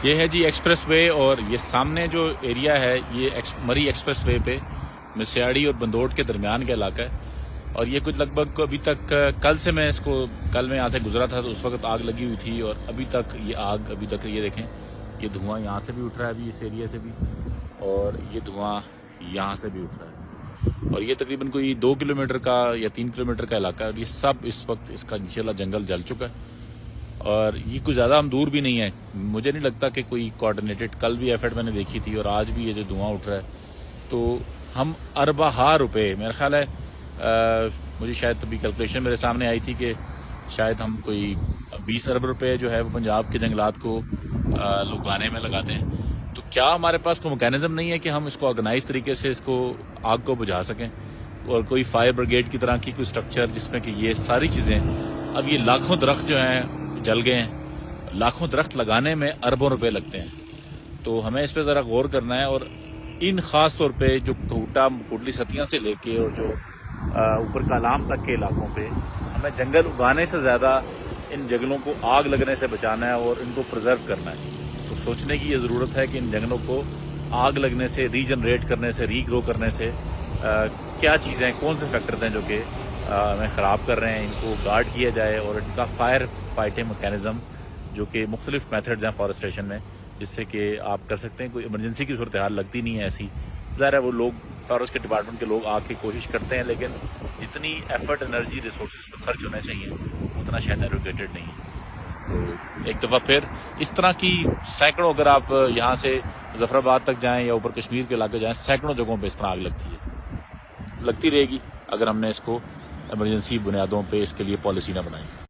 یہ ہے جی express way, اور یہ سامنے جو ایریا ہے یہ مری ایکسپریس وے پہ مسیاڑی اور بندوٹ کے درمیان کا علاقہ ہے، اور یہ کچھ لگ بھگ ابھی تک کل میں یہاں سے گزرا تھا تو اس وقت آگ لگی ہوئی تھی، اور ابھی تک یہ دیکھیں یہ دھواں یہاں سے بھی اٹھ رہا ہے ابھی اس ایریا سے بھی، اور یہ دھواں یہاں سے بھی اٹھ رہا ہے، اور یہ تقریباً کوئی 2 کلومیٹر کا یا 3 کلومیٹر کا علاقہ ہے، اور یہ سب اس وقت اس کا انشاءاللہ جنگل جل چکا ہے، اور یہ کچھ زیادہ ہم دور بھی نہیں ہے۔ مجھے نہیں لگتا کہ کوئی کوآرڈینیٹڈ، کل بھی ایفرٹ میں نے دیکھی تھی اور آج بھی یہ جو دھواں اٹھ رہا ہے، تو ہم اربہ روپے، میرا خیال ہے مجھے شاید ابھی کیلکولیشن میرے سامنے آئی تھی کہ شاید ہم کوئی 20 ارب روپے جو ہے وہ پنجاب کے جنگلات کو لگانے میں لگاتے ہیں، تو کیا ہمارے پاس کوئی میکینزم نہیں ہے کہ ہم اس کو آرگنائز طریقے سے اس کو آگ کو بجھا سکیں، اور کوئی فائر بریگیڈ کی طرح کی کوئی سٹرکچر جس میں کہ یہ ساری چیزیں، اب یہ لاکھوں درخت جو ہیں جل گئے ہیں، لاکھوں درخت لگانے میں اربوں روپے لگتے ہیں، تو ہمیں اس پہ ذرا غور کرنا ہے، اور ان خاص طور پہ جو کوٹلی ستیاں سے لے کے اور جو اوپر کالام تک کے علاقوں پہ ہمیں جنگل اگانے سے زیادہ ان جنگلوں کو آگ لگنے سے بچانا ہے اور ان کو پرزرو کرنا ہے۔ تو سوچنے کی یہ ضرورت ہے کہ ان جنگلوں کو آگ لگنے سے، ری جنریٹ کرنے سے، ری گرو کرنے سے کیا چیزیں، کون سے فیکٹرز ہیں جو کہ ہمیں خراب کر رہے ہیں، ان کو گارڈ کیا جائے، اور ان کا فائر فائٹنگ میکینزم جو کہ مختلف میتھڈز ہیں فارسٹریشن میں، جس سے کہ آپ کر سکتے ہیں کوئی ایمرجنسی کی صورتحال لگتی نہیں ہے ایسی، ظاہر ہے وہ لوگ فارسٹ کے ڈپارٹمنٹ کے لوگ آ کے کوشش کرتے ہیں، لیکن جتنی ایفرٹ، انرجی، ریسورسز پہ خرچ ہونے چاہیے اتنا شاید ایلوکیٹڈ نہیں ہے۔ تو ایک دفعہ پھر اس طرح کی سینکڑوں، اگر آپ یہاں سے ظفر آباد تک جائیں یا اوپر کشمیر کے علاقے جائیں، سینکڑوں جگہوں پہ اس طرح آگ لگتی رہے گی اگر ہم نے اس کو ایمرجنسی بنیادوں پہ اس کے لیے پالیسی نہ بنائی۔